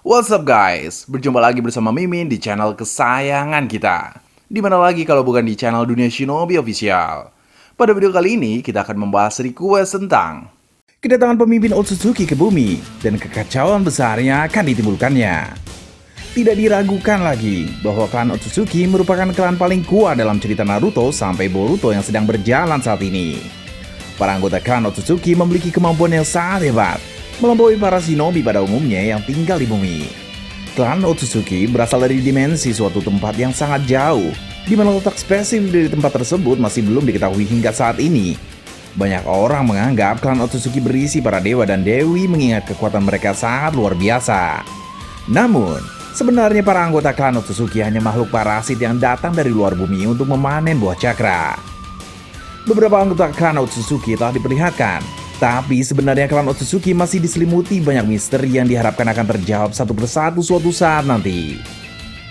What's up guys? Berjumpa lagi bersama Mimin di channel kesayangan kita. Dimana lagi kalau bukan di channel Dunia Shinobi Official. Pada video kali ini kita akan membahas request tentang kedatangan pemimpin Otsutsuki ke bumi dan kekacauan besar yang akan ditimbulkannya. Tidak diragukan lagi bahwa klan Otsutsuki merupakan klan paling kuat dalam cerita Naruto sampai Boruto yang sedang berjalan saat ini. Para anggota klan Otsutsuki memiliki kemampuan yang sangat hebat, melampaui para shinobi pada umumnya yang tinggal di bumi. Klan Otsutsuki berasal dari dimensi suatu tempat yang sangat jauh, di mana letak spesifik dari tempat tersebut masih belum diketahui hingga saat ini. Banyak orang menganggap klan Otsutsuki berisi para dewa dan dewi mengingat kekuatan mereka sangat luar biasa. Namun, sebenarnya para anggota klan Otsutsuki hanya makhluk parasit yang datang dari luar bumi untuk memanen buah cakra. Beberapa anggota klan Otsutsuki telah diperlihatkan, tapi sebenarnya klan Otsutsuki masih diselimuti banyak misteri yang diharapkan akan terjawab satu persatu suatu saat nanti.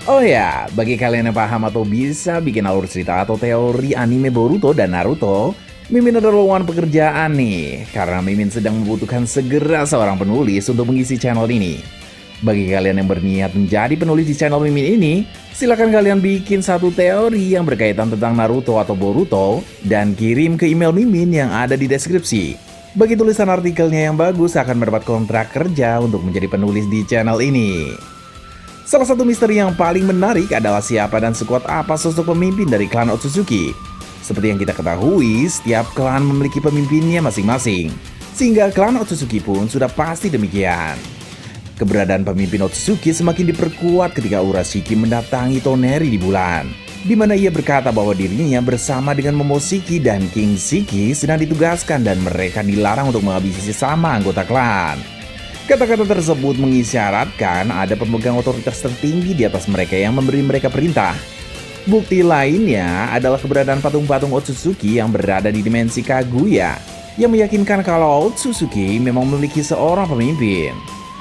Oh ya, bagi kalian yang paham atau bisa bikin alur cerita atau teori anime Boruto dan Naruto, Mimin ada lowongan pekerjaan nih, karena Mimin sedang membutuhkan segera seorang penulis untuk mengisi channel ini. Bagi kalian yang berniat menjadi penulis di channel Mimin ini, silakan kalian bikin satu teori yang berkaitan tentang Naruto atau Boruto dan kirim ke email Mimin yang ada di deskripsi. Bagi tulisan artikelnya yang bagus akan mendapat kontrak kerja untuk menjadi penulis di channel ini. Salah satu misteri yang paling menarik adalah siapa dan sekuat apa sosok pemimpin dari klan Otsutsuki. Seperti yang kita ketahui, setiap klan memiliki pemimpinnya masing-masing, sehingga klan Otsutsuki pun sudah pasti demikian. Keberadaan pemimpin Otsutsuki semakin diperkuat ketika Urashiki mendatangi Toneri di bulan, di mana ia berkata bahwa dirinya bersama dengan Momoshiki dan King Shiki sedang ditugaskan dan mereka dilarang untuk menghabisi sesama anggota klan. Kata-kata tersebut mengisyaratkan ada pemegang otoritas tertinggi di atas mereka yang memberi mereka perintah. Bukti lainnya adalah keberadaan patung-patung Otsutsuki yang berada di dimensi Kaguya, yang meyakinkan kalau Otsutsuki memang memiliki seorang pemimpin.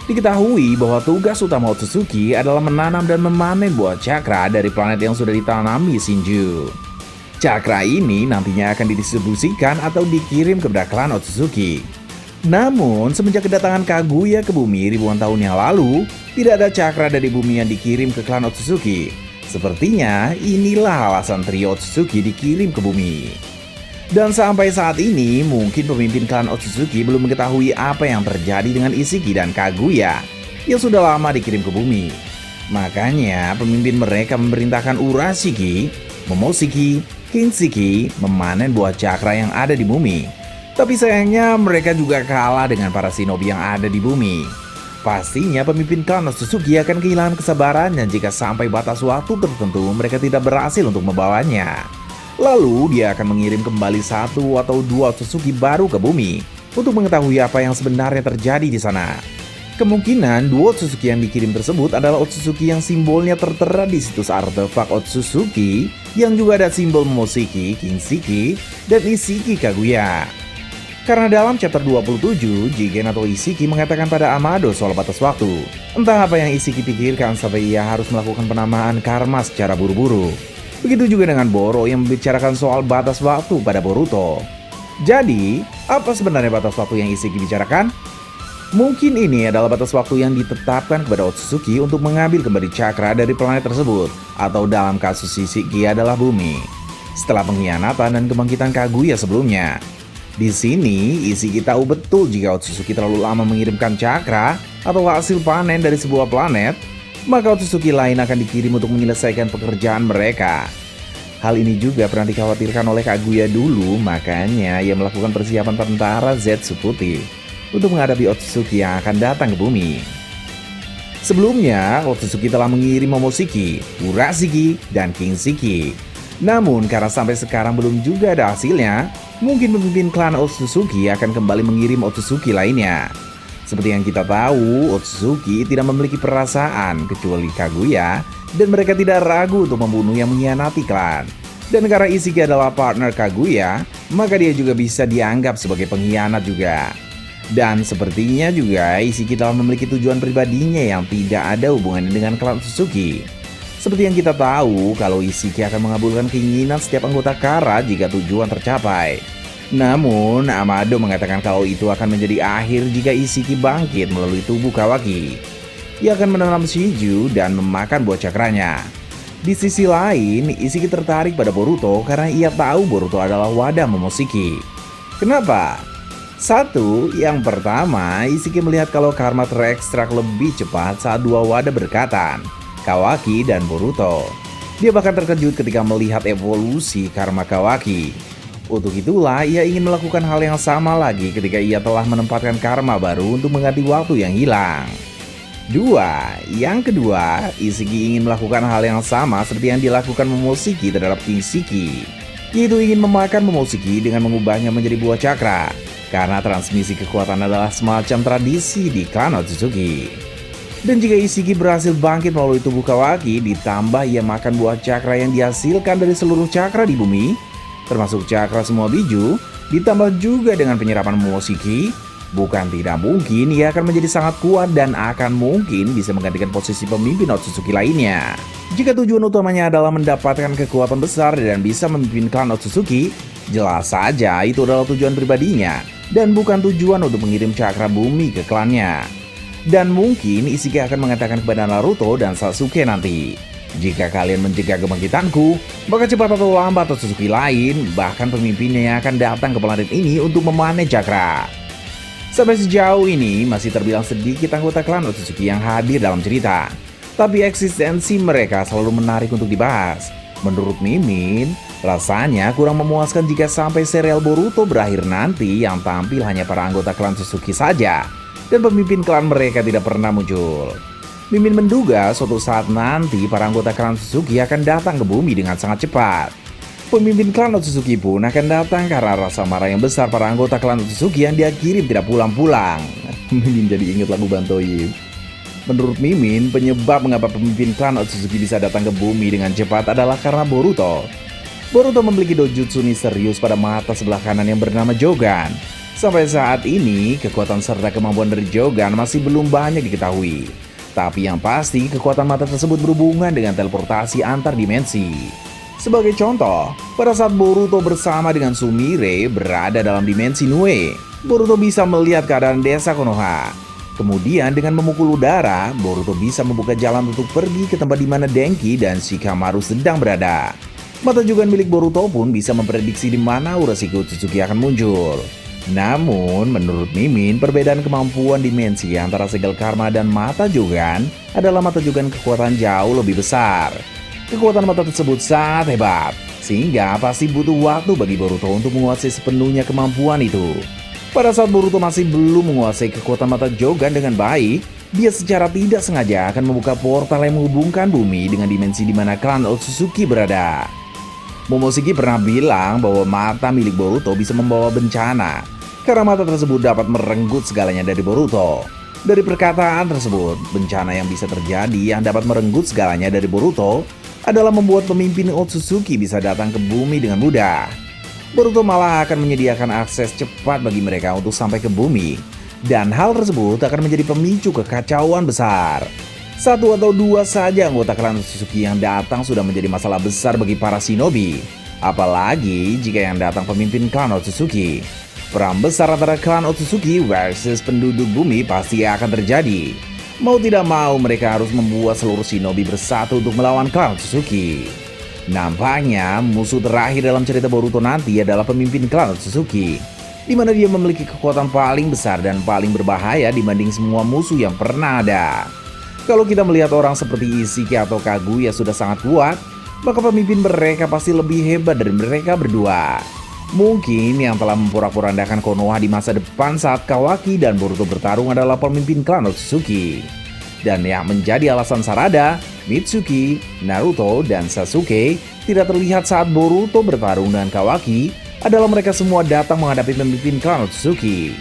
Diketahui bahwa tugas utama Otsutsuki adalah menanam dan memanen buah cakra dari planet yang sudah ditanami Shinju. Cakra ini nantinya akan didistribusikan atau dikirim kepada klan Otsutsuki. Namun, semenjak kedatangan Kaguya ke bumi ribuan tahun yang lalu, tidak ada cakra dari bumi yang dikirim ke klan Otsutsuki. Sepertinya inilah alasan trio Otsutsuki dikirim ke bumi. Dan sampai saat ini, mungkin pemimpin klan Otsutsuki belum mengetahui apa yang terjadi dengan Ishiki dan Kaguya yang sudah lama dikirim ke bumi. Makanya, pemimpin mereka memerintahkan Urashiki, Momoshiki, King Shiki memanen buah cakra yang ada di bumi. Tapi sayangnya mereka juga kalah dengan para shinobi yang ada di bumi. Pastinya pemimpin klan Otsutsuki akan kehilangan kesabarannya jika sampai batas waktu tertentu mereka tidak berhasil untuk membawanya. Lalu dia akan mengirim kembali satu atau dua Otsutsuki baru ke bumi untuk mengetahui apa yang sebenarnya terjadi di sana. Kemungkinan dua Otsutsuki yang dikirim tersebut adalah Otsutsuki yang simbolnya tertera di situs artefak Otsutsuki, yang juga ada simbol Momoshiki, King Shiki, dan Ishiki Kaguya. Karena dalam chapter 27, Jigen atau Ishiki mengatakan pada Amado soal batas waktu. Entah apa yang Ishiki pikirkan sampai ia harus melakukan penamaan karma secara buru-buru. Begitu juga dengan Boro yang membicarakan soal batas waktu pada Boruto. Jadi, apa sebenarnya batas waktu yang Ishiki bicarakan? Mungkin ini adalah batas waktu yang ditetapkan kepada Otsutsuki untuk mengambil kembali cakra dari planet tersebut, atau dalam kasus Ishiki adalah bumi, setelah pengkhianatan dan kebangkitan Kaguya sebelumnya. Di sini, Ishiki tahu betul jika Otsutsuki terlalu lama mengirimkan cakra atau hasil panen dari sebuah planet, maka Otsutsuki lain akan dikirim untuk menyelesaikan pekerjaan mereka. Hal ini juga pernah dikhawatirkan oleh Kaguya dulu, makanya ia melakukan persiapan tentara Zetsu Putih untuk menghadapi Otsutsuki yang akan datang ke bumi. Sebelumnya, Otsutsuki telah mengirim Momoshiki, Urashiki, dan King Shiki. Namun karena sampai sekarang belum juga ada hasilnya, mungkin pemimpin klan Otsutsuki akan kembali mengirim Otsutsuki lainnya. Seperti yang kita tahu, Otsutsuki tidak memiliki perasaan kecuali Kaguya, dan mereka tidak ragu untuk membunuh yang mengkhianati klan. Dan karena Ishiki adalah partner Kaguya, maka dia juga bisa dianggap sebagai pengkhianat juga. Dan sepertinya juga Ishiki telah memiliki tujuan pribadinya yang tidak ada hubungannya dengan klan Otsutsuki. Seperti yang kita tahu, kalau Ishiki akan mengabulkan keinginan setiap anggota Kara jika tujuan tercapai. Namun, Amado mengatakan kalau itu akan menjadi akhir jika Ishiki bangkit melalui tubuh Kawaki. ia akan menanam Shiju dan memakan buah cakranya. Di sisi lain, Ishiki tertarik pada Boruto karena ia tahu Boruto adalah wadah Momoshiki. Kenapa? Satu, yang pertama, Ishiki melihat kalau karma terekstrak lebih cepat saat dua wadah berdekatan, Kawaki dan Boruto. Dia bahkan terkejut ketika melihat evolusi karma Kawaki. Untuk itulah ia ingin melakukan hal yang sama lagi ketika ia telah menempatkan karma baru untuk mengganti waktu yang hilang. Yang kedua, Ishiki ingin melakukan hal yang sama seperti yang dilakukan Momoshiki terhadap King Shiki, yaitu ingin memakan Momoshiki dengan mengubahnya menjadi buah cakra, karena transmisi kekuatan adalah semacam tradisi di klan Otsutsuki. Dan jika Ishiki berhasil bangkit melalui tubuh Kawaki, ditambah ia makan buah cakra yang dihasilkan dari seluruh cakra di bumi, termasuk cakra semua biju, ditambah juga dengan penyerapan Momoshiki, bukan tidak mungkin ia akan menjadi sangat kuat dan akan mungkin bisa menggantikan posisi pemimpin Otsutsuki lainnya. Jika tujuan utamanya adalah mendapatkan kekuatan besar dan bisa memimpin klan Otsutsuki, jelas saja itu adalah tujuan pribadinya dan bukan tujuan untuk mengirim cakra bumi ke klannya. Dan mungkin Ishiki akan mengatakan kepada Naruto dan Sasuke nanti, jika kalian mencegah kebangkitanku, maka cepat atau lambat Otsutsuki lain, bahkan pemimpinnya yang akan datang ke planet ini untuk memanen cakra. Sampai sejauh ini masih terbilang sedikit anggota klan Otsutsuki yang hadir dalam cerita, tapi eksistensi mereka selalu menarik untuk dibahas. Menurut Mimin, rasanya kurang memuaskan jika sampai serial Boruto berakhir nanti yang tampil hanya para anggota klan Otsutsuki saja, dan pemimpin klan mereka tidak pernah muncul. Mimin menduga suatu saat nanti para anggota klan Otsutsuki akan datang ke bumi dengan sangat cepat. Pemimpin klan Otsutsuki pun akan datang karena rasa marah yang besar para anggota klan Otsutsuki yang dia kirim tidak pulang-pulang. Mimin jadi ingat lagu Bantoyim. Menurut Mimin, penyebab mengapa pemimpin klan Otsutsuki bisa datang ke bumi dengan cepat adalah karena Boruto. Boruto memiliki dojutsu misterius pada mata sebelah kanan yang bernama Jogan. Sampai saat ini, kekuatan serta kemampuan dari Jogan masih belum banyak diketahui. Tapi yang pasti, kekuatan mata tersebut berhubungan dengan teleportasi antar dimensi. Sebagai contoh, pada saat Boruto bersama dengan Sumire berada dalam dimensi Nue, Boruto bisa melihat keadaan desa Konoha. Kemudian dengan memukul udara, Boruto bisa membuka jalan untuk pergi ke tempat di mana Denki dan Shikamaru sedang berada. Mata Jogan milik Boruto pun bisa memprediksi di mana Urashiki Otsutsuki akan muncul. Namun, menurut Mimin, perbedaan kemampuan dimensi antara segel karma dan mata Jogan adalah mata Jogan kekuatan jauh lebih besar. Kekuatan mata tersebut sangat hebat, sehingga pasti butuh waktu bagi Boruto untuk menguasai sepenuhnya kemampuan itu. Pada saat Boruto masih belum menguasai kekuatan mata Jogan dengan baik, dia secara tidak sengaja akan membuka portal yang menghubungkan bumi dengan dimensi di mana klan Otsutsuki berada. Momoshiki pernah bilang bahwa mata milik Boruto bisa membawa bencana, karena mata tersebut dapat merenggut segalanya dari Boruto. Dari perkataan tersebut, bencana yang bisa terjadi yang dapat merenggut segalanya dari Boruto adalah membuat pemimpin Otsutsuki bisa datang ke bumi dengan mudah. Boruto malah akan menyediakan akses cepat bagi mereka untuk sampai ke bumi, dan hal tersebut akan menjadi pemicu kekacauan besar. Satu atau dua saja anggota klan Otsutsuki yang datang sudah menjadi masalah besar bagi para shinobi, apalagi jika yang datang pemimpin klan Otsutsuki. Perang besar antara klan Otsutsuki versus penduduk bumi pasti akan terjadi. Mau tidak mau mereka harus membuat seluruh shinobi bersatu untuk melawan klan Otsutsuki. Nampaknya musuh terakhir dalam cerita Boruto nanti adalah pemimpin klan Otsutsuki, di mana dia memiliki kekuatan paling besar dan paling berbahaya dibanding semua musuh yang pernah ada. Kalau kita melihat orang seperti Ishiki atau Kaguya sudah sangat kuat, maka pemimpin mereka pasti lebih hebat dari mereka berdua. Mungkin yang telah memporak-porandakan Konoha di masa depan saat Kawaki dan Boruto bertarung adalah pemimpin klan Otsutsuki. Dan yang menjadi alasan Sarada, Mitsuki, Naruto, dan Sasuke tidak terlihat saat Boruto bertarung dengan Kawaki adalah mereka semua datang menghadapi pemimpin klan Otsutsuki.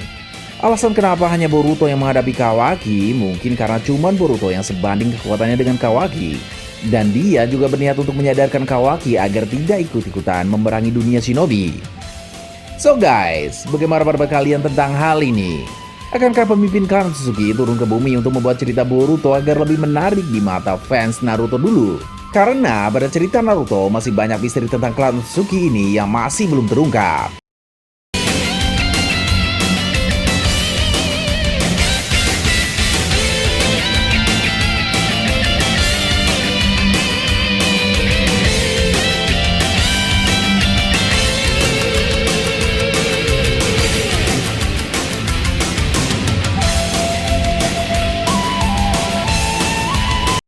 Alasan kenapa hanya Boruto yang menghadapi Kawaki mungkin karena cuman Boruto yang sebanding kekuatannya dengan Kawaki. Dan dia juga berniat untuk menyadarkan Kawaki agar tidak ikut-ikutan memerangi dunia shinobi. So guys, bagaimana pendapat kalian tentang hal ini? Akankah pemimpin klan Otsutsuki turun ke bumi untuk membuat cerita Boruto agar lebih menarik di mata fans Naruto dulu? Karena pada cerita Naruto masih banyak misteri tentang klan Otsutsuki ini yang masih belum terungkap.